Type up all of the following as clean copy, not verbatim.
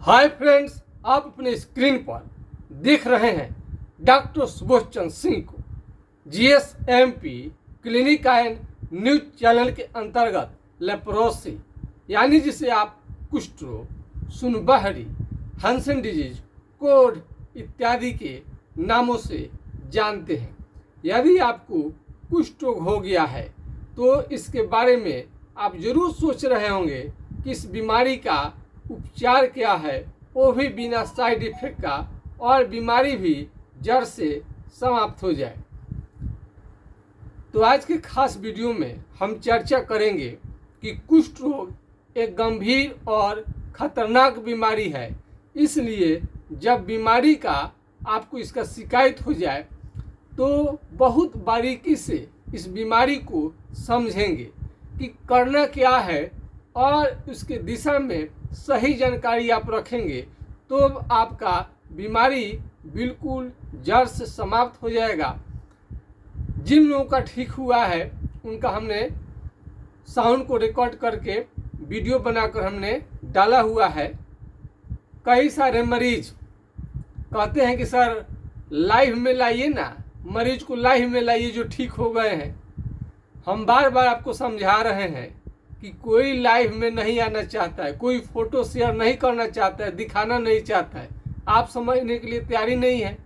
Hi friends, आप अपने screen पर देख रहे हैं डॉक्टर सुबोध चंद्र सिंह को जीएसएमपी क्लिनिक एंड न्यूज चैनल के अंतर्गत लेप्रोसी यानी जिसे आप कुष्ठ रोग, सुनबहरी, हंसन डिजीज, कोढ़ इत्यादि के नामों से जानते हैं। यदि आपको कुष्ठ रोग हो गया है तो इसके बारे में आप जरूर सोच रहे होंगे कि इस बीमारी का उपचार क्या है, वो भी बिना साइड इफेक्ट का, और बीमारी भी जड़ से समाप्त हो जाए। तो आज के खास वीडियो में हम चर्चा करेंगे कि कुष्ठ रोग एक गंभीर और खतरनाक बीमारी है। इसलिए जब बीमारी का आपको इसका शिकायत हो जाए तो बहुत बारीकी से इस बीमारी को समझेंगे कि करना क्या है, और उसके दिशा में सही जानकारी आप रखेंगे तो आपका बीमारी बिल्कुल जड़ से समाप्त हो जाएगा। जिन लोगों का ठीक हुआ है उनका हमने साउंड को रिकॉर्ड करके वीडियो बनाकर हमने डाला हुआ है। कई सारे मरीज कहते हैं कि सर लाइव में लाइए ना, मरीज को लाइव में लाइए जो ठीक हो गए हैं। हम बार बार आपको समझा रहे हैं कि कोई लाइव में नहीं आना चाहता है, कोई फोटो शेयर नहीं करना चाहता है, दिखाना नहीं चाहता है। आप समझने के लिए तैयारी नहीं है।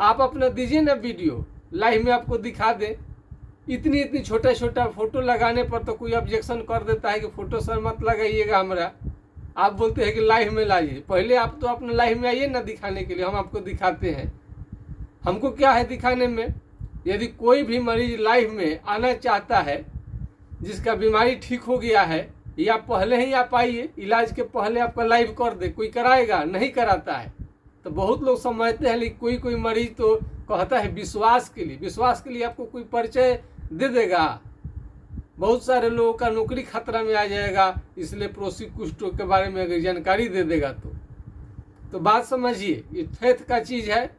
आप अपना दीजिए ना वीडियो, लाइव में आपको दिखा दे। इतनी छोटा छोटा फोटो लगाने पर तो कोई ऑब्जेक्शन कर देता है कि फोटो सर मत लगाइएगा हमारा। आप बोलते हैं कि लाइव में लाइए। पहले आप तो अपने लाइव में आइए ना दिखाने के लिए, हम आपको दिखाते हैं। हमको क्या है दिखाने में। यदि कोई भी मरीज लाइव में आना चाहता है जिसका बीमारी ठीक हो गया है, या पहले ही आप आइए, इलाज के पहले आपका लाइव कर दे। कोई कराएगा? नहीं कराता है। तो बहुत लोग समझते हैं, लेकिन कोई मरीज तो कहता है विश्वास के लिए आपको कोई परिचय दे देगा। बहुत सारे लोगों का नौकरी खतरा में आ जाएगा, इसलिए पड़ोसी कुष्ठ रोग के बारे में अगर जानकारी दे देगा तो बात समझिए, ये फेथ का चीज़ है।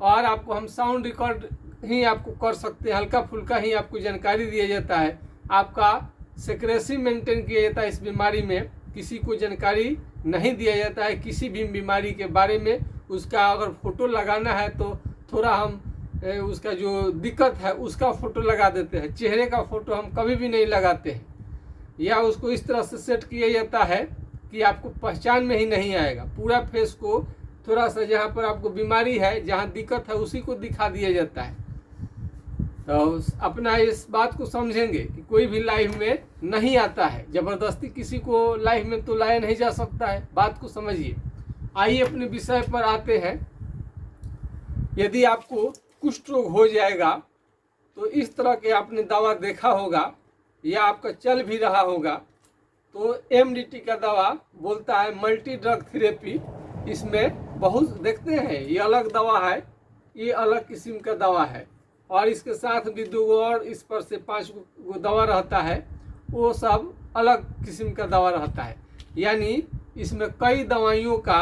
और आपको हम साउंड रिकॉर्ड ही आपको कर सकते हैं, हल्का फुल्का ही आपको जानकारी दिया जाता है। आपका सिक्रेसी मेंटेन किया जाता है। इस बीमारी में किसी को जानकारी नहीं दिया जाता है किसी भी बीमारी के बारे में। उसका अगर फोटो लगाना है तो थोड़ा हम उसका जो दिक्कत है उसका फोटो लगा देते हैं। चेहरे का फोटो हम कभी भी नहीं लगाते हैं, या उसको इस तरह से सेट किया जाता है कि आपको पहचान में ही नहीं आएगा। पूरा फेस को थोड़ा सा जहाँ पर आपको बीमारी है, जहाँ दिक्कत है, उसी को दिखा दिया जाता है। तो अपना इस बात को समझेंगे कि कोई भी लाइव में नहीं आता है। जबरदस्ती किसी को लाइव में तो लाया नहीं जा सकता है। बात को समझिए। आइए अपने विषय पर आते हैं। यदि आपको कुष्ठ रोग हो जाएगा तो इस तरह के आपने दवा देखा होगा या आपका चल भी रहा होगा। तो एमडीटी का दवा बोलता है मल्टी ड्रग थेरेपी। इसमें बहुत देखते हैं, ये अलग दवा है, ये अलग किस्म का दवा है। और इसके साथ भी 2 और इस पर से 5 गो दवा रहता है, वो सब अलग किस्म का दवा रहता है। यानी इसमें कई दवाइयों का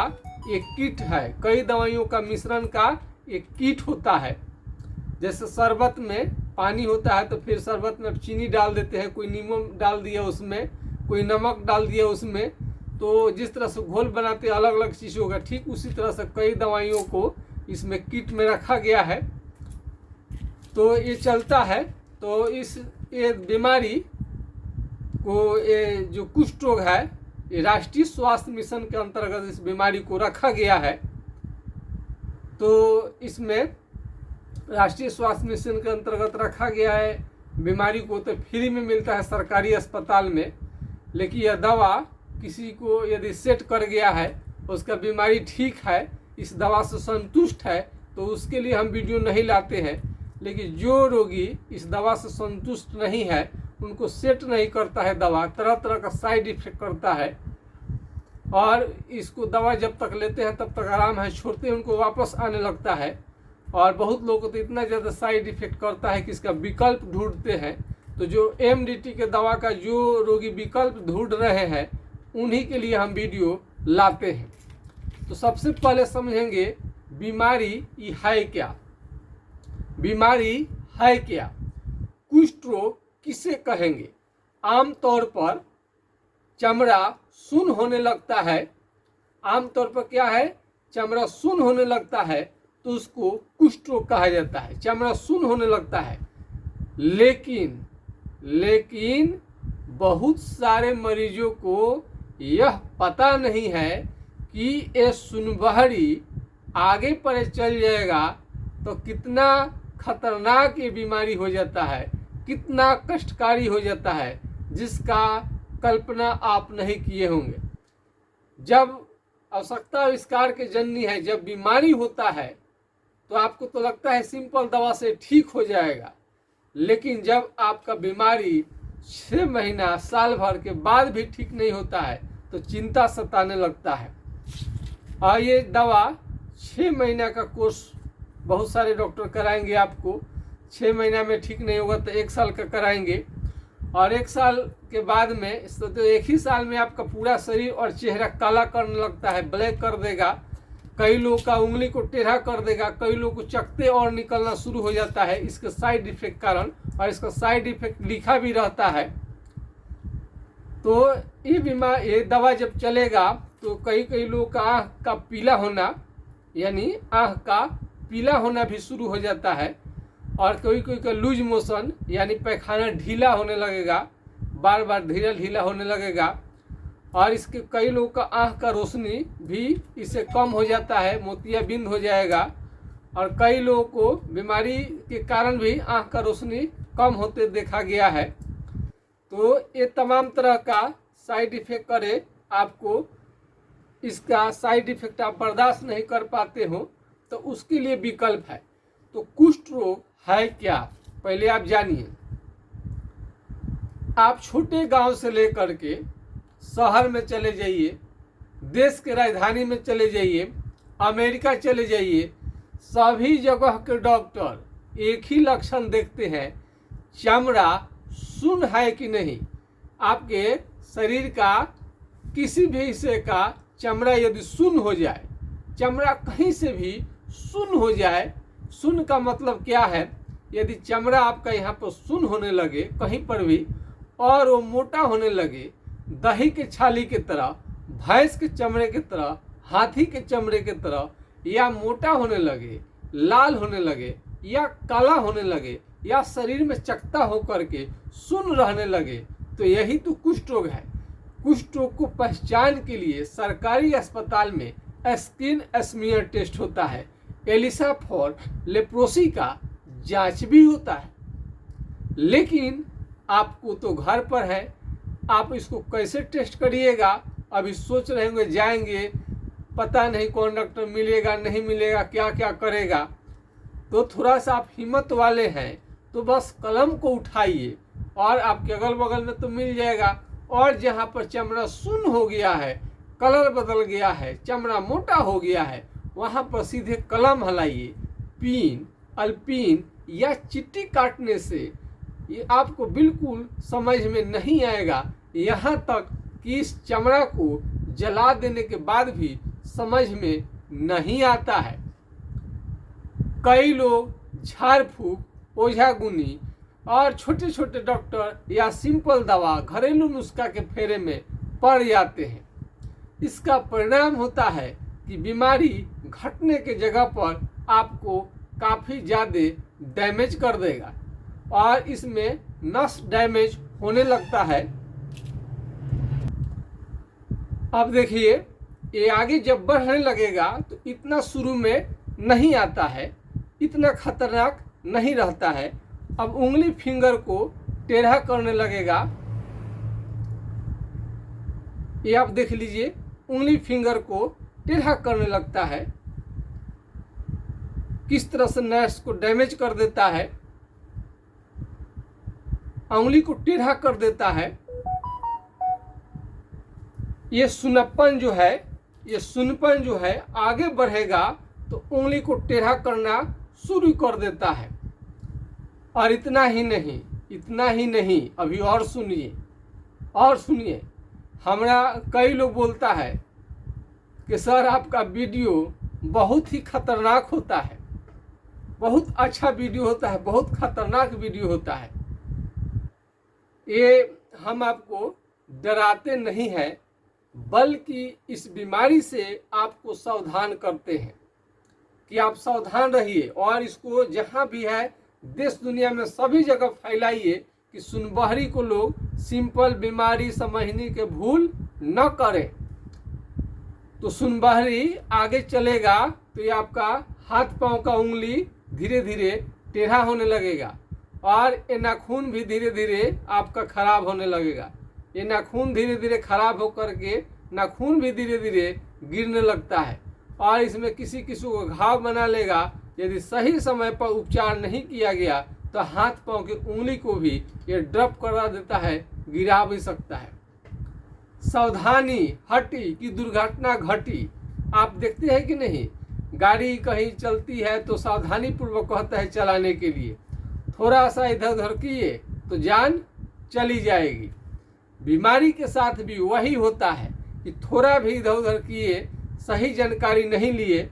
एक किट है, कई दवाइयों का मिश्रण का एक किट होता है। जैसे शरबत में पानी होता है तो फिर शरबत में चीनी डाल देते हैं, कोई नींबू डाल दिया उसमें, कोई नमक डाल दिया उसमें। तो जिस तरह से घोल बनाते हैं अलग अलग चीज़ों का, ठीक उसी तरह से कई दवाइयों को इसमें किट में रखा गया है। तो ये चलता है। तो ये बीमारी को, ये जो कुष्ठ रोग है, ये राष्ट्रीय स्वास्थ्य मिशन के अंतर्गत इस बीमारी को रखा गया है। तो इसमें राष्ट्रीय स्वास्थ्य मिशन के अंतर्गत रखा गया है बीमारी को। तो फ्री में मिलता है सरकारी अस्पताल में। लेकिन यह दवा किसी को यदि सेट कर गया है, उसका बीमारी ठीक है, इस दवा से संतुष्ट है, तो उसके लिए हम वीडियो नहीं लाते हैं। लेकिन जो रोगी इस दवा से संतुष्ट नहीं है, उनको सेट नहीं करता है दवा, तरह तरह का साइड इफेक्ट करता है। और इसको दवा जब तक लेते हैं तब तक आराम है, छोड़ते हैं उनको वापस आने लगता है। और बहुत लोगों को तो इतना ज़्यादा साइड इफेक्ट करता है कि इसका विकल्प ढूंढते हैं। तो जो एमडीटी के दवा का जो रोगी विकल्प ढूंढ रहे हैं, उन्हीं के लिए हम वीडियो लाते हैं। तो सबसे पहले समझेंगे बीमारी ये है क्या। बीमारी है क्या? कुष्ठ रोग किसे कहेंगे? आमतौर पर चमड़ा सुन्न होने लगता है आमतौर पर क्या है, चमड़ा सुन्न होने लगता है तो उसको कुष्ठ रोग कहा जाता है, चमड़ा सुन्न होने लगता है। लेकिन बहुत सारे मरीजों को यह पता नहीं है कि ये सुनबहरी आगे पर चल जाएगा तो कितना खतरनाक ये बीमारी हो जाता है, कितना कष्टकारी हो जाता है, जिसका कल्पना आप नहीं किए होंगे। जब आवश्यकता आविष्कार के जननी है, जब बीमारी होता है तो आपको तो लगता है सिंपल दवा से ठीक हो जाएगा, लेकिन जब आपका बीमारी 6 महीना साल भर के बाद भी ठीक नहीं होता है तो चिंता सताने लगता है। और ये दवा 6 महीना का कोर्स बहुत सारे डॉक्टर कराएंगे आपको, 6 महीना में ठीक नहीं होगा तो 1 साल का कराएंगे, और 1 साल के बाद में तो 1 ही साल में आपका पूरा शरीर और चेहरा काला करने लगता है, ब्लैक कर देगा। कई लोगों का उंगली को टेढ़ा कर देगा, कई लोगों को चकते और निकलना शुरू हो जाता है इसके साइड इफेक्ट कारण, और इसका साइड इफेक्ट लिखा भी रहता है। तो ये दवा जब चलेगा तो कई लोगों का आँख का पीला होना, यानी आँख का पीला होना भी शुरू हो जाता है, और कोई का लूज मोशन यानी पैखाना ढीला होने लगेगा, बार बार ढीला होने लगेगा। और इसके कई लोगों का आँख का रोशनी भी इससे कम हो जाता है, मोतियाबिंद हो जाएगा, और कई लोगों को बीमारी के कारण भी आँख का रोशनी कम होते देखा गया है। तो ये तमाम तरह का साइड इफेक्ट करे, आपको इसका साइड इफेक्ट आप बर्दाश्त नहीं कर पाते हो तो उसके लिए विकल्प है। तो कुष्ठ रोग है क्या, पहले आप जानिए। आप छोटे गांव से लेकर के शहर में चले जाइए, देश के राजधानी में चले जाइए, अमेरिका चले जाइए, सभी जगह के डॉक्टर एक ही लक्षण देखते हैं, चमड़ा सुन्न है कि नहीं। आपके शरीर का किसी भी हिस्से का चमड़ा यदि सुन्न हो जाए, चमड़ा कहीं से भी सुन्न हो जाए, सुन्न का मतलब क्या है, यदि चमड़ा आपका यहाँ पर सुन्न होने लगे कहीं पर भी, और वो मोटा होने लगे, दही के छाली के तरह, भैंस के चमड़े की तरह, हाथी के चमड़े की तरह, या मोटा होने लगे, लाल होने लगे, या काला होने लगे, या शरीर में चकता होकर के सुन्न रहने लगे, तो यही तो कुष्ठ रोग है। कुष्ठ रोग को पहचान के लिए सरकारी अस्पताल में स्किन स्मीयर टेस्ट होता है, एलिसा फॉर लेप्रोसी का जांच भी होता है। लेकिन आपको तो घर पर है, आप इसको कैसे टेस्ट करिएगा, अभी सोच रहे होंगे जाएंगे, पता नहीं कौन डॉक्टर मिलेगा नहीं मिलेगा, क्या क्या करेगा। तो थोड़ा सा आप हिम्मत वाले हैं तो बस कलम को उठाइए, और आपके अगल बगल में तो मिल जाएगा। और जहाँ पर चमड़ा सुन्न हो गया है, कलर बदल गया है, चमड़ा मोटा हो गया है, वहाँ पर सीधे कलम हलाइए। पीन, अल्पीन या चिट्ठी काटने से ये आपको बिल्कुल समझ में नहीं आएगा, यहाँ तक कि इस चमड़ा को जला देने के बाद भी समझ में नहीं आता है। कई लोग झाड़ फूक, ओझा गुनी और छोटे छोटे डॉक्टर या सिंपल दवा, घरेलू नुस्खा के फेरे में पड़ जाते हैं। इसका परिणाम होता है कि बीमारी घटने के जगह पर आपको काफ़ी ज़्यादा डैमेज कर देगा, और इसमें नस डैमेज होने लगता है। अब देखिए, ये आगे जब बढ़ने लगेगा तो इतना शुरू में नहीं आता है, इतना खतरनाक नहीं रहता है। अब उंगली फिंगर को टेढ़ा करने लगेगा, ये आप देख लीजिए, उंगली फिंगर को टेढ़ा करने लगता है, किस तरह से नर्व्स को डैमेज कर देता है, उंगली को टेढ़ा कर देता है। ये सुन्नपन जो है, ये सुन्नपन जो है आगे बढ़ेगा तो उंगली को टेढ़ा करना शुरू कर देता है। और इतना ही नहीं, अभी और सुनिए, हमरा कई लोग बोलता है कि सर आपका वीडियो बहुत ही खतरनाक होता है, बहुत अच्छा वीडियो होता है, बहुत खतरनाक वीडियो होता है। ये हम आपको डराते नहीं हैं, बल्कि इस बीमारी से आपको सावधान करते हैं कि आप सावधान रहिए और इसको जहाँ भी है देश दुनिया में सभी जगह फैलाइए कि सुनबहरी को लोग सिंपल बीमारी समझने के भूल न करें। तो सुनबहरी आगे चलेगा तो ये आपका हाथ पांव का उंगली धीरे धीरे टेढ़ा होने लगेगा और ये नाखून भी धीरे धीरे आपका खराब होने लगेगा। ये नाखून धीरे धीरे खराब होकर के नाखून भी धीरे धीरे गिरने लगता है और इसमें किसी किसी को घाव बना लेगा। यदि सही समय पर उपचार नहीं किया गया तो हाथ पांव की उंगली को भी ये ड्रॉप करा देता है, गिरा भी सकता है। सावधानी हटी कि दुर्घटना घटी। आप देखते हैं कि नहीं, गाड़ी कहीं चलती है तो सावधानी पूर्वक कहता है चलाने के लिए, थोड़ा सा इधर उधर किए तो जान चली जाएगी। बीमारी के साथ भी वही होता है कि थोड़ा भी इधर उधर किए, सही जानकारी नहीं लिए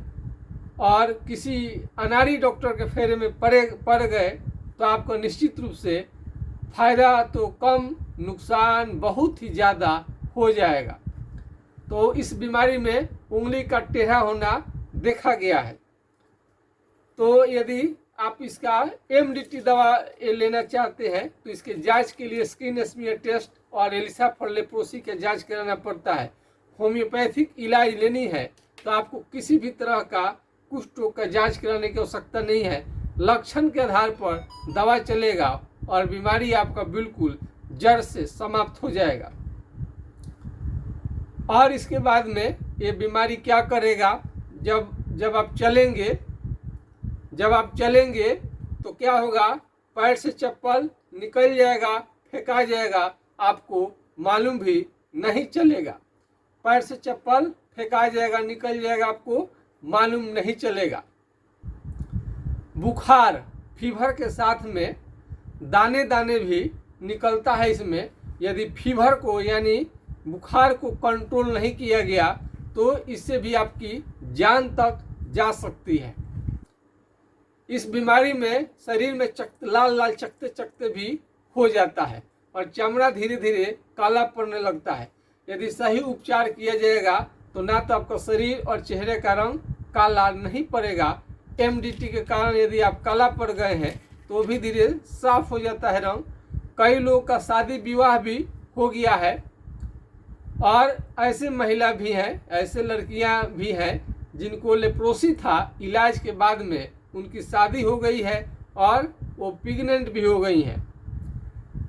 और किसी अनाड़ी डॉक्टर के फेरे में पड़ गए तो आपको निश्चित रूप से फायदा तो कम, नुकसान बहुत ही ज़्यादा हो जाएगा। तो इस बीमारी में उंगली का टेढ़ा होना देखा गया है। तो यदि आप इसका MDT दवा लेना चाहते हैं तो इसके जांच के लिए स्किन स्मीयर टेस्ट और एलिसा फॉर लेप्रोसी का जांच कराना पड़ता है। होम्योपैथिक इलाज लेनी है तो आपको किसी भी तरह का कुष्ठ रोग का जांच कराने की आवश्यकता नहीं है। लक्षण के आधार पर दवा चलेगा और बीमारी आपका बिल्कुल जड़ से समाप्त हो जाएगा। और इसके बाद में ये बीमारी क्या करेगा, जब आप चलेंगे तो क्या होगा, पैर से चप्पल निकल जाएगा, फेंका जाएगा, आपको मालूम भी नहीं चलेगा। पैर से चप्पल फेंका जाएगा, निकल जाएगा, आपको मालूम नहीं चलेगा। बुखार फीवर के साथ में दाने दाने भी निकलता है इसमें। यदि फीवर को यानी बुखार को कंट्रोल नहीं किया गया तो इससे भी आपकी जान तक जा सकती है। इस बीमारी में शरीर में लाल लाल चकते चकते भी हो जाता है और चमड़ा धीरे धीरे काला पड़ने लगता है। यदि सही उपचार किया जाएगा तो ना तो आपका शरीर और चेहरे का रंग काला नहीं पड़ेगा। MDT के कारण यदि आप काला पड़ गए हैं तो भी धीरे साफ हो जाता है रंग। कई लोगों का शादी विवाह भी हो गया है और ऐसे महिला भी हैं, ऐसे लड़कियां भी हैं जिनको लेप्रोसी था, इलाज के बाद में उनकी शादी हो गई है और वो प्रेग्नेंट भी हो गई हैं।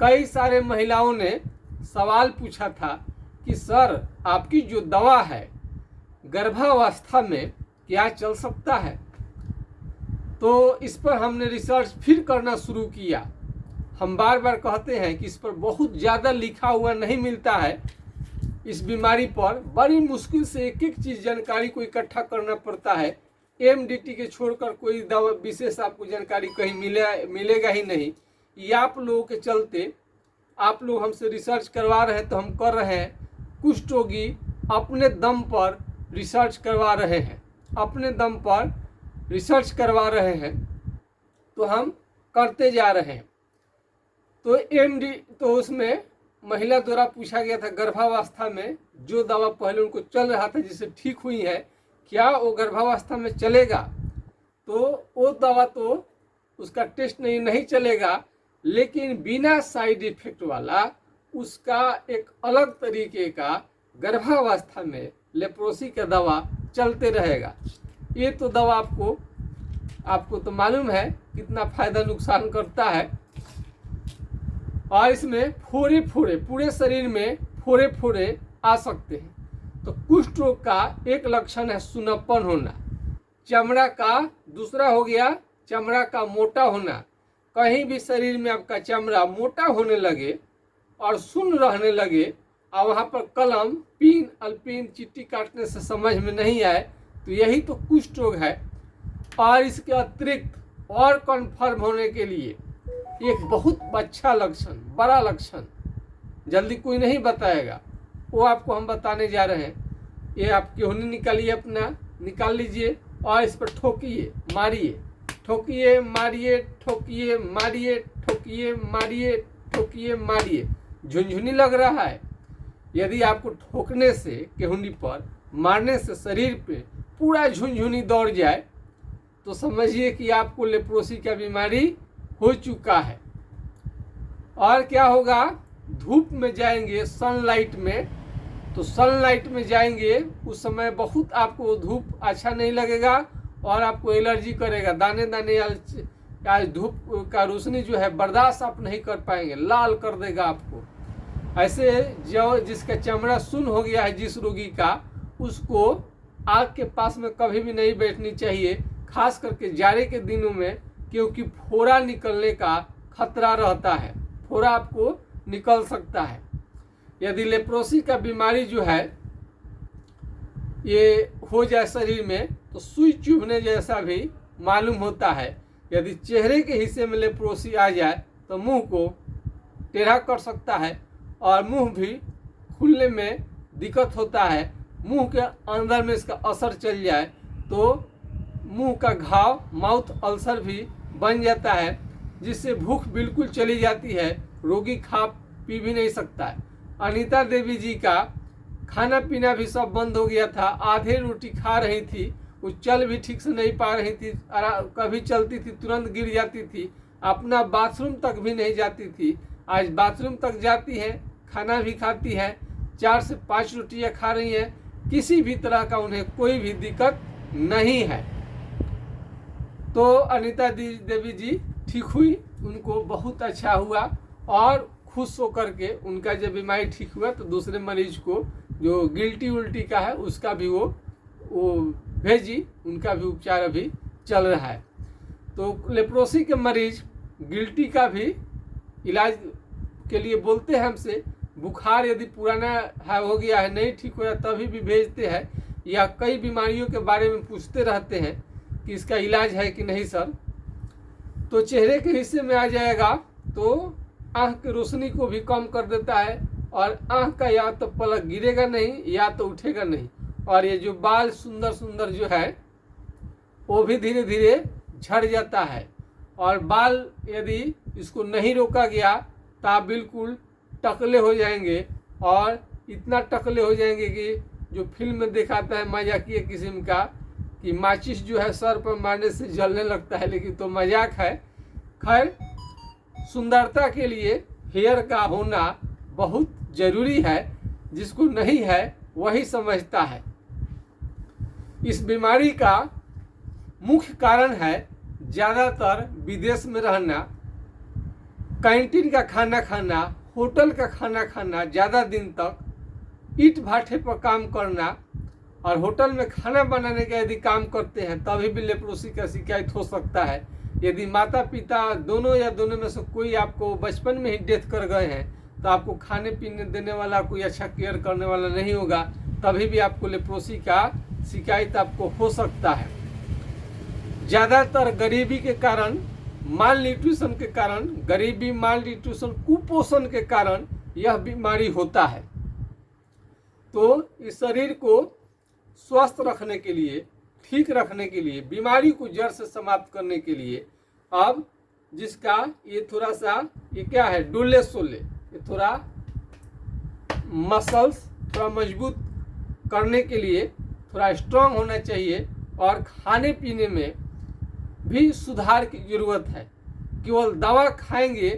कई सारे महिलाओं ने सवाल पूछा था कि सर आपकी जो दवा है गर्भावस्था में क्या चल सकता है। तो इस पर हमने रिसर्च फिर करना शुरू किया। हम बार बार कहते हैं कि इस पर बहुत ज़्यादा लिखा हुआ नहीं मिलता है। इस बीमारी पर बड़ी मुश्किल से एक एक चीज़ जानकारी को इकट्ठा करना पड़ता है। MDT के छोड़कर कोई दवा विशेष आपको जानकारी कहीं मिलेगा ही नहीं। ये आप लोगों के चलते आप लोग हमसे रिसर्च करवा रहे हैं तो हम कर रहे हैं। कुष्ठ रोगी अपने दम पर रिसर्च करवा रहे हैं, अपने दम पर रिसर्च करवा रहे हैं तो हम करते जा रहे हैं। तो उसमें महिला द्वारा पूछा गया था गर्भावस्था में जो दवा पहले उनको चल रहा था जिससे ठीक हुई है क्या वो गर्भावस्था में चलेगा। तो वो दवा तो उसका टेस्ट नहीं चलेगा, लेकिन बिना साइड इफेक्ट वाला उसका एक अलग तरीके का गर्भावस्था में लेप्रोसी का दवा चलते रहेगा। ये तो दवा आपको तो मालूम है कितना फायदा नुकसान करता है। और इसमें फोड़े पूरे शरीर में फोड़े आ सकते हैं। तो कुष्ठ रोग का एक लक्षण है सुन्नपन होना, चमड़ा का। दूसरा हो गया चमड़ा का मोटा होना। कहीं भी शरीर में आपका चमड़ा मोटा होने लगे और सुन्न रहने लगे और वहाँ पर कलम पिन अल्पिन चिट्ठी काटने से समझ में नहीं आए तो यही तो कुष्ठ रोग है। और इसके अतिरिक्त और कन्फर्म होने के लिए एक बहुत अच्छा लक्षण, बड़ा लक्षण जल्दी कोई नहीं बताएगा, वो आपको हम बताने जा रहे हैं। ये आप क्यों निकालिए, अपना निकाल लीजिए और इस पर ठोकिए मारिए, ठोकिए मारिए, ठोकिए मारिए, ठोकिए मारिए, ठोकिए मारिए। झुनझुनी लग रहा है, यदि आपको ठोकने से केहुनी पर मारने से शरीर पे पूरा झुनझुनी दौड़ जाए तो समझिए कि आपको लेप्रोसी का बीमारी हो चुका है। और क्या होगा, धूप में जाएंगे, सनलाइट में, तो सनलाइट में जाएंगे उस समय बहुत आपको धूप अच्छा नहीं लगेगा और आपको एलर्जी करेगा, दाने दाने आज धूप का रोशनी जो है बर्दाश्त आप नहीं कर पाएंगे, लाल कर देगा आपको। ऐसे जो जिसका चमड़ा सुन्न हो गया है, जिस रोगी का, उसको आग के पास में कभी भी नहीं बैठनी चाहिए, खास करके जाड़े के दिनों में, क्योंकि फोड़ा निकलने का खतरा रहता है, फोड़ा आपको निकल सकता है। यदि लेप्रोसी का बीमारी जो है ये हो जाए शरीर में तो सुई चुभने जैसा भी मालूम होता है। यदि चेहरे के हिस्से में लेप्रोसी आ जाए तो मुंह को टेढ़ा कर सकता है और मुंह भी खुलने में दिक्कत होता है। मुंह के अंदर में इसका असर चल जाए तो मुंह का घाव, माउथ अल्सर भी बन जाता है, जिससे भूख बिल्कुल चली जाती है, रोगी खा पी भी नहीं सकता है। अनीता देवी जी का खाना पीना भी सब बंद हो गया था, आधे रोटी खा रही थी, वो चल भी ठीक से नहीं पा रही थी, कभी चलती थी तुरंत गिर जाती थी, अपना बाथरूम तक भी नहीं जाती थी। आज बाथरूम तक जाती है, खाना भी खाती है, 4 से 5 रोटियां खा रही हैं, किसी भी तरह का उन्हें कोई भी दिक्कत नहीं है। तो अनीता देवी जी ठीक हुई, उनको बहुत अच्छा हुआ और खुश होकर के उनका जब बीमारी ठीक हुआ तो दूसरे मरीज को जो गिल्टी उल्टी का है उसका भी वो भेजी, उनका भी उपचार अभी चल रहा है। तो लेप्रोसी के मरीज गिल्टी का भी इलाज के लिए बोलते हैं हमसे, बुखार यदि पुराना है, हो गया है, नहीं ठीक हो रहा, तभी भी भेजते हैं, या कई बीमारियों के बारे में पूछते रहते हैं कि इसका इलाज है कि नहीं सर। तो चेहरे के हिस्से में आ जाएगा तो आँख की रोशनी को भी कम कर देता है और आँख का या तो पलक गिरेगा नहीं या तो उठेगा नहीं, और ये जो बाल सुंदर सुंदर जो है वो भी धीरे धीरे झड़ जाता है। और बाल यदि इसको नहीं रोका गया तो आप बिल्कुल टकले हो जाएंगे, और इतना टकले हो जाएंगे कि जो फिल्म में दिखाता है मजाकिया किस्म का कि माचिस जो है सर पर मारने से जलने लगता है, लेकिन तो मजाक है। खैर, सुंदरता के लिए हेयर का होना बहुत ज़रूरी है, जिसको नहीं है वही समझता है। इस बीमारी का मुख्य कारण है ज़्यादातर विदेश में रहना, कैंटीन का खाना खाना, होटल का खाना खाना, ज़्यादा दिन तक ईंट भाटे पर काम करना, और होटल में खाना बनाने का यदि काम करते हैं तभी भी लेप्रोसी का शिकायत हो सकता है। यदि माता पिता दोनों या दोनों में से कोई आपको बचपन में ही डेथ कर गए हैं तो आपको खाने पीने देने वाला, कोई अच्छा केयर करने वाला नहीं होगा, तभी भी आपको लेप्रोसी का शिकायत आपको हो सकता है। ज़्यादातर गरीबी के कारण, माल न्यूट्रिशन के कारण, गरीबी, माल न्यूट्रिशन, कुपोषण के कारण यह बीमारी होता है। तो इस शरीर को स्वस्थ रखने के लिए, ठीक रखने के लिए, बीमारी को जड़ से समाप्त करने के लिए, अब जिसका ये थोड़ा सा, ये क्या है, डोले सोले, ये थोड़ा मसल्स थोड़ा मजबूत करने के लिए थोड़ा स्ट्रांग होना चाहिए, और खाने पीने में भी सुधार की ज़रूरत है। केवल दवा खाएंगे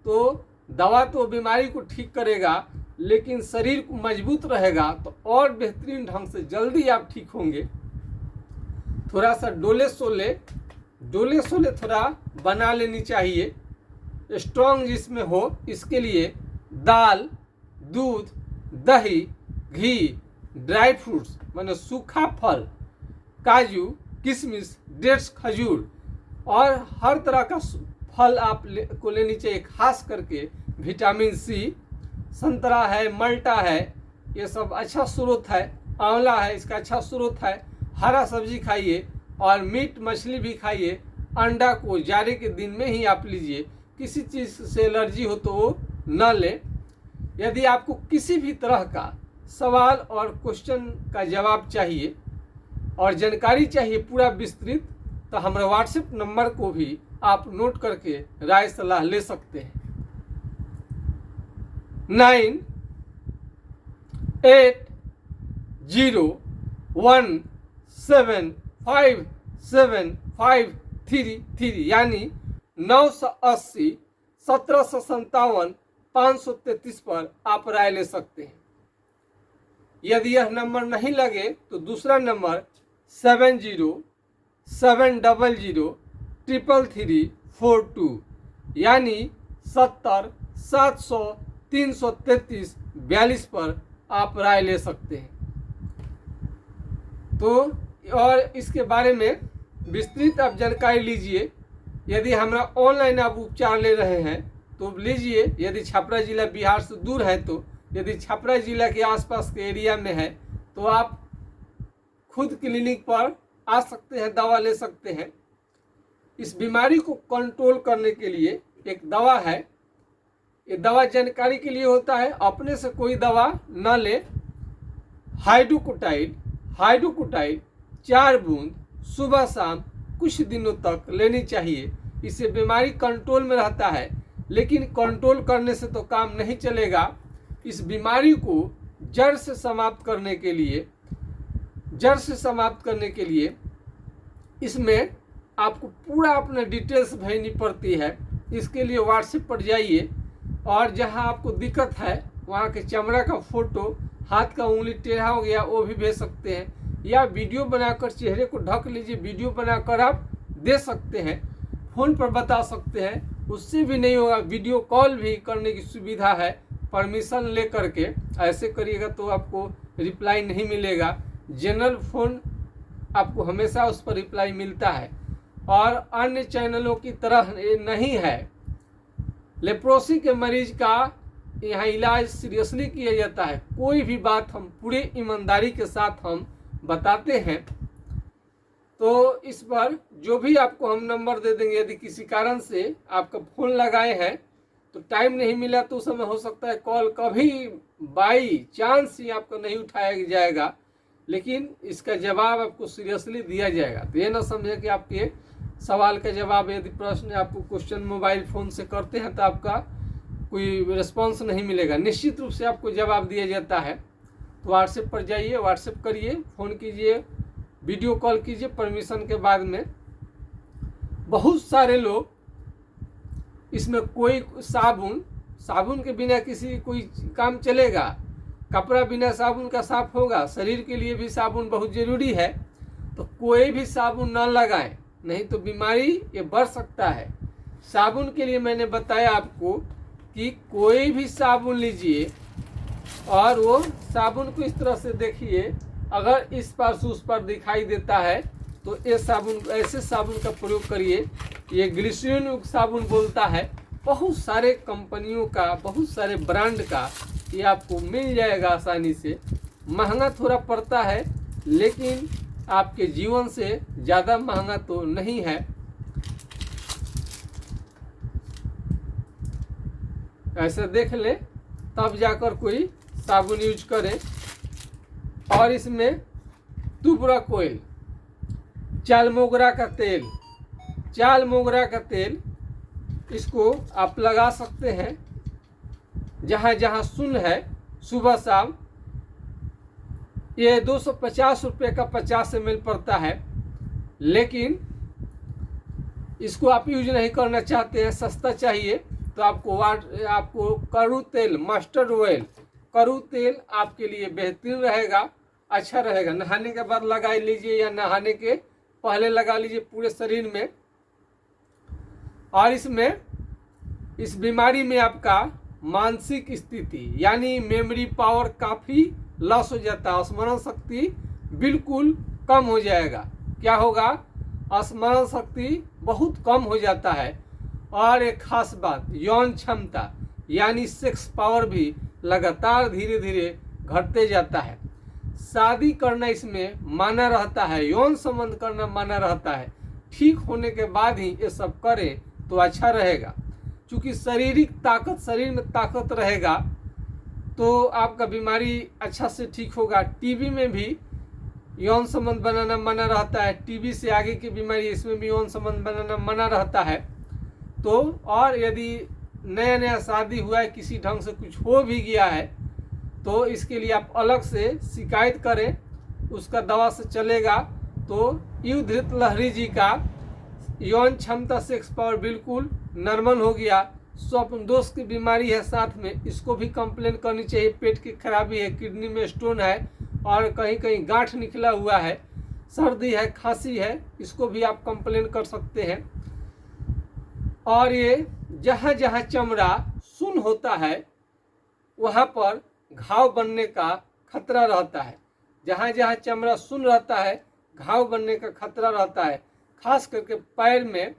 तो दवा तो बीमारी को ठीक करेगा, लेकिन शरीर को मजबूत रहेगा तो और बेहतरीन ढंग से जल्दी आप ठीक होंगे। थोड़ा सा डोले सोले थोड़ा बना लेनी चाहिए, स्ट्रांग जिसमें हो। इसके लिए दाल, दूध, दही, घी, ड्राई फ्रूट्स माने सूखा फल, काजू, किशमिश, डेट्स, खजूर और हर तरह का फल आप को लेनी चाहिए। खास करके विटामिन सी, संतरा है, मल्टा है, ये सब अच्छा स्रोत है। आंवला है, इसका अच्छा स्रोत है। हरा सब्जी खाइए और मीट मछली भी खाइए। अंडा को जाड़े के दिन में ही आप लीजिए। किसी चीज़ से एलर्जी हो तो वो न लें। यदि आपको किसी भी तरह का सवाल और क्वेश्चन का जवाब चाहिए और जानकारी चाहिए पूरा विस्तृत, तो हमारे व्हाट्सएप नंबर को भी आप नोट करके राय सलाह ले सकते हैं। 801757533 यानी 980 1757 533 पर आप राय ले सकते हैं। यदि यह नंबर नहीं लगे तो दूसरा नंबर 7070333342 यानी 70 700 333 42 पर आप राय ले सकते हैं। तो और इसके बारे में विस्तृत आप जानकारी लीजिए। यदि हमारा ऑनलाइन आप उपचार ले रहे हैं तो लीजिए। यदि छपरा जिला बिहार से दूर है तो यदि छपरा जिला के आसपास के एरिया में है तो आप खुद क्लिनिक पर आ सकते हैं, दवा ले सकते हैं। इस बीमारी को कंट्रोल करने के लिए एक दवा है। ये दवा जानकारी के लिए होता है, अपने से कोई दवा न ले। हाइड्रोकोटाइल 4 बूंद सुबह शाम कुछ दिनों तक लेनी चाहिए। इससे बीमारी कंट्रोल में रहता है, लेकिन कंट्रोल करने से तो काम नहीं चलेगा। इस बीमारी को जड़ से समाप्त करने के लिए इसमें आपको पूरा अपना डिटेल्स भेजनी पड़ती है। इसके लिए व्हाट्सएप पर जाइए और जहां आपको दिक्कत है वहां के चमड़ा का फोटो, हाथ का उंगली टेढ़ा हो गया वो भी भेज सकते हैं, या वीडियो बनाकर चेहरे को ढक लीजिए, वीडियो बनाकर आप दे सकते हैं। फ़ोन पर बता सकते हैं, उससे भी नहीं होगा, वीडियो कॉल भी करने की सुविधा है। परमिशन ले करके ऐसे करिएगा तो आपको रिप्लाई नहीं मिलेगा। जनरल फ़ोन आपको हमेशा उस पर रिप्लाई मिलता है और अन्य चैनलों की तरह ये नहीं है। लेप्रोसी के मरीज का यहाँ इलाज सीरियसली किया जाता है। कोई भी बात हम पूरे ईमानदारी के साथ हम बताते हैं। तो इस पर जो भी आपको हम नंबर दे देंगे, यदि किसी कारण से आपका फ़ोन लगाए हैं तो टाइम नहीं मिला तो उस समय हो सकता है कॉल कभी बाई चांस ही आपको नहीं उठाया जाएगा, लेकिन इसका जवाब आपको सीरियसली दिया जाएगा। तो ये ना समझे कि आपके सवाल का जवाब, यदि प्रश्न आपको क्वेश्चन मोबाइल फ़ोन से करते हैं तो आपका कोई रिस्पांस नहीं मिलेगा। निश्चित रूप से आपको जवाब दिया जाता है। तो व्हाट्सएप पर जाइए, व्हाट्सएप करिए, फ़ोन कीजिए, वीडियो कॉल कीजिए परमिशन के बाद में। बहुत सारे लोग इसमें कोई साबुन के बिना किसी कोई काम चलेगा, कपड़ा बिना साबुन का साफ होगा, शरीर के लिए भी साबुन बहुत ज़रूरी है। तो कोई भी साबुन न लगाएं, नहीं तो बीमारी ये बढ़ सकता है। साबुन के लिए मैंने बताया आपको कि कोई भी साबुन लीजिए और वो साबुन को इस तरह से देखिए, अगर इस पार से उस पार दिखाई देता है तो ये साबुन, ऐसे साबुन का प्रयोग करिए। ये ग्लिसरीन युक्त साबुन बोलता है, बहुत सारे कंपनियों का, बहुत सारे ब्रांड का ये आपको मिल जाएगा आसानी से। महंगा थोड़ा पड़ता है लेकिन आपके जीवन से ज़्यादा महंगा तो नहीं है। ऐसा देख ले तब जाकर कोई साबुन यूज करें। और इसमें तुबरा कोयल, चाल मोगरा का तेल इसको आप लगा सकते हैं जहाँ जहाँ सुन्न है सुबह शाम। ये 250 रुपये का 50 ml पड़ता है, लेकिन इसको आप यूज नहीं करना चाहते हैं, सस्ता चाहिए, तो आपको करू तेल, मस्टर्ड ऑयल, करू तेल आपके लिए बेहतरीन रहेगा, अच्छा रहेगा। नहाने के बाद लगा लीजिए या नहाने के पहले लगा लीजिए पूरे शरीर में। और इसमें इस बीमारी में आपका मानसिक स्थिति यानी मेमोरी पावर काफ़ी लॉस हो जाता है, स्मरण शक्ति बिल्कुल कम हो जाएगा। क्या होगा? स्मरण शक्ति बहुत कम हो जाता है। और एक खास बात, यौन क्षमता यानी सेक्स पावर भी लगातार धीरे धीरे घटते जाता है। शादी करना इसमें माना रहता है, यौन संबंध करना माना रहता है। ठीक होने के बाद ही ये सब करें तो अच्छा रहेगा, क्योंकि शारीरिक ताकत, शरीर में ताकत रहेगा तो आपका बीमारी अच्छा से ठीक होगा। टीबी में भी यौन संबंध बनाना मना रहता है, टीबी से आगे की बीमारी, इसमें भी यौन संबंध बनाना मना रहता है। तो और यदि नया नया शादी हुआ है, किसी ढंग से कुछ हो भी गया है तो इसके लिए आप अलग से शिकायत करें, उसका दवा से चलेगा। तो युद्धृत लहरी जी का यौन क्षमता सेक्स पावर बिल्कुल नॉर्मल हो गया। स्वप्न दोष की बीमारी है साथ में, इसको भी कंप्लेन करनी चाहिए। पेट की खराबी है, किडनी में स्टोन है और कहीं कहीं गांठ निकला हुआ है, सर्दी है, खांसी है, इसको भी आप कंप्लेन कर सकते हैं। और ये जहाँ जहाँ चमड़ा सुन्न होता है वहाँ पर घाव बनने का खतरा रहता है। जहाँ जहाँ चमड़ा सुन्न रहता है घाव बनने का खतरा रहता है। खास करके पैर में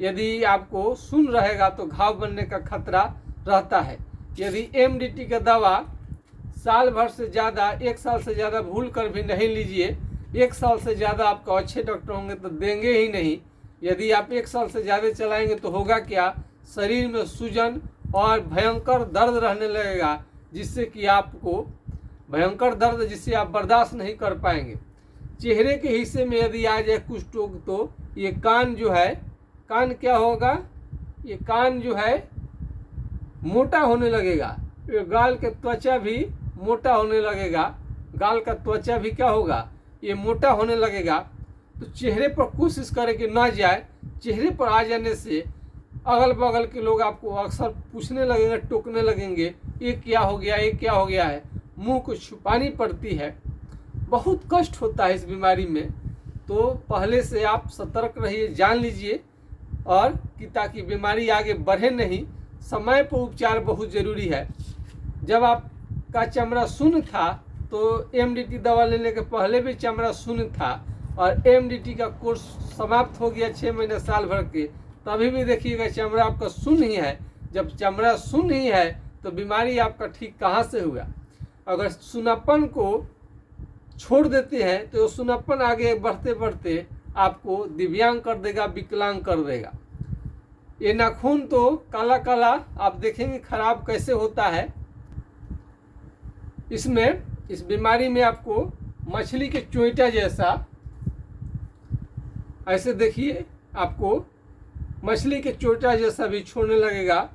यदि आपको सुन्न रहेगा तो घाव बनने का खतरा रहता है। यदि एमडीटी का दवा साल भर से ज़्यादा, 1 साल से ज़्यादा भूल कर भी नहीं लीजिए। 1 साल से ज़्यादा आपको अच्छे डॉक्टर होंगे तो देंगे ही नहीं। यदि आप 1 साल से ज़्यादा चलाएंगे तो होगा क्या, शरीर में सूजन और भयंकर दर्द रहने लगेगा, जिससे कि आपको भयंकर दर्द जिससे आप बर्दाश्त नहीं कर पाएंगे। चेहरे के हिस्से में यदि आ जाए कुछ रोग तो ये कान जो है, कान क्या होगा, ये कान जो है मोटा होने लगेगा। ये गाल के त्वचा भी मोटा होने लगेगा, गाल का त्वचा भी क्या होगा, ये मोटा होने लगेगा। तो चेहरे पर कोशिश करें कि ना जाए। चेहरे पर आ जाने से अगल बगल के लोग आपको अक्सर पूछने लगेंगे, टोकने लगेंगे, ये क्या हो गया, ये क्या हो गया है। मुंह को छुपानी पड़ती है, बहुत कष्ट होता है इस बीमारी में। तो पहले से आप सतर्क रहिए, जान लीजिए, और कि ताकि बीमारी आगे बढ़े नहीं। समय पर उपचार बहुत ज़रूरी है। जब आपका चमड़ा शून्य था तो एमडीटी दवा लेने के पहले भी चमड़ा शून्य था और एमडीटी का कोर्स समाप्त हो गया 6 महीने साल भर के, तभी भी देखिएगा चमड़ा आपका शून्य ही है। जब चमड़ा शून्य ही है तो बीमारी आपका ठीक कहाँ से हुआ। अगर सुनापन को छोड़ देते हैं तो सुनापन आगे बढ़ते बढ़ते आपको दिव्यांग कर देगा, विकलांग कर देगा। ये नाखून तो काला काला आप देखेंगे खराब कैसे होता है। इसमें, इस बीमारी में आपको मछली के चोइटा जैसा, ऐसे देखिए, आपको मछली के चोइटा जैसा भी छोड़ने लगेगा।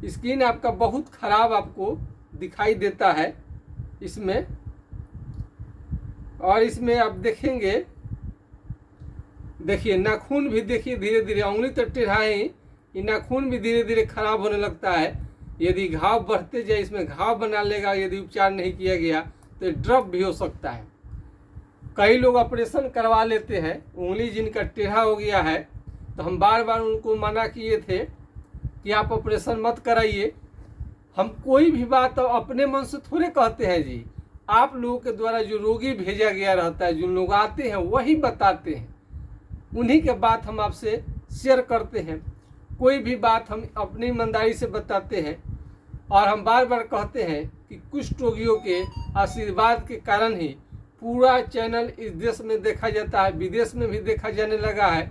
स्किन आपका बहुत खराब आपको दिखाई देता है इसमें। और इसमें आप देखेंगे, देखिए नाखून भी देखिए धीरे धीरे, उंगली तो टेढ़ाए, ये नाखून भी धीरे धीरे खराब होने लगता है। यदि घाव बढ़ते जाए, इसमें घाव बना लेगा, यदि उपचार नहीं किया गया तो ड्रॉप भी हो सकता है। कई लोग ऑपरेशन करवा लेते हैं, उंगली जिनका टेढ़ा हो गया है, तो हम बार बार उनको मना किए थे कि आप ऑपरेशन मत कराइए। हम कोई भी बात अपने मन से थोड़े कहते हैं जी, आप लोगों के द्वारा जो रोगी भेजा गया रहता है, जो लोग आते हैं वही बताते हैं, उन्हीं के बात हम आपसे शेयर करते हैं। कोई भी बात हम अपनी ईमानदारी से बताते हैं। और हम बार बार कहते हैं कि कुष्ठ रोगियों के आशीर्वाद के कारण ही पूरा चैनल इस देश में देखा जाता है, विदेश में भी देखा जाने लगा है,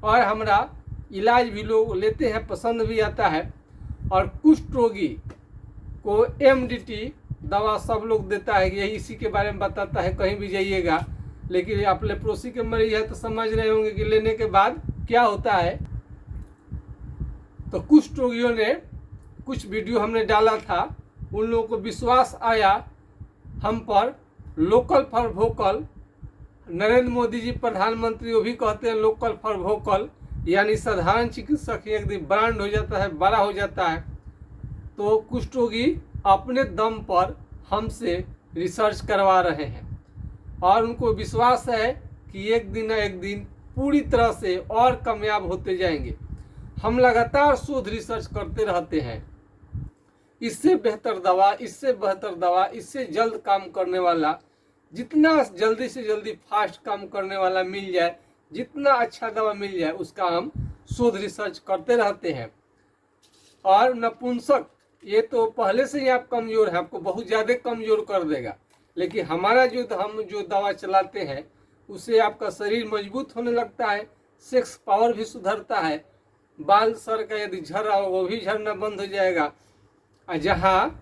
और हमारा इलाज भी लोग लेते हैं, पसंद भी आता है। और कुष्ठ रोगी को एमडीटी दवा सब लोग देता है, यही इसी के बारे में बताता है कहीं भी जाइएगा। लेकिन आप लेप्रोसी के मरीज है तो समझ रहे होंगे कि लेने के बाद क्या होता है। तो कुष्ठ रोगियों ने, कुछ वीडियो हमने डाला था, उन लोगों को विश्वास आया हम पर। Local for vocal, Narendra Modi ji प्रधानमंत्री, वो भी कहते हैं लोकल फॉर वोकल, यानी साधारण चिकित्सक एक दिन ब्रांड हो जाता है, बड़ा हो जाता है। तो कुष्ठ रोगी अपने दम पर हमसे रिसर्च करवा रहे हैं और उनको विश्वास है कि एक दिन न एक दिन पूरी तरह से और कामयाब होते जाएंगे। हम लगातार शोध रिसर्च करते रहते हैं, इससे बेहतर दवा, इससे बेहतर दवा, इससे जल्द काम करने वाला, जितना जल्दी से जल्दी फास्ट काम करने वाला मिल जाए, जितना अच्छा दवा मिल जाए, उसका हम शोध रिसर्च करते रहते हैं। और नपुंसक, ये तो पहले से ही आप कमज़ोर हैं, आपको बहुत ज़्यादा कमज़ोर कर देगा। लेकिन हमारा हम जो दवा चलाते हैं उससे आपका शरीर मजबूत होने लगता है, सेक्स पावर भी सुधरता है, बाल सर का यदि झड़ रहा हो वो भी झड़ना बंद हो जाएगा। और जहाँ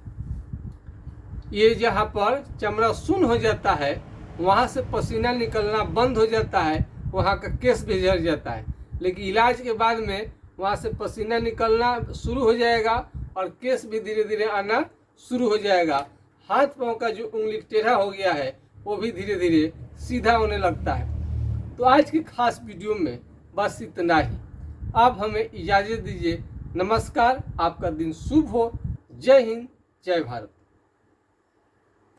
पर चमड़ा शून्य हो जाता है वहाँ से पसीना निकलना बंद हो जाता है, वहाँ का केस भी झड़ जाता है। लेकिन इलाज के बाद में वहाँ से पसीना निकलना शुरू हो जाएगा और केस भी धीरे धीरे आना शुरू हो जाएगा। हाथ पांव का जो उंगली टेढ़ा हो गया है वो भी धीरे धीरे सीधा होने लगता है। तो आज की खास वीडियो में बस इतना ही। आप हमें इजाज़त दीजिए। नमस्कार, आपका दिन शुभ हो। जय हिंद, जय भारत।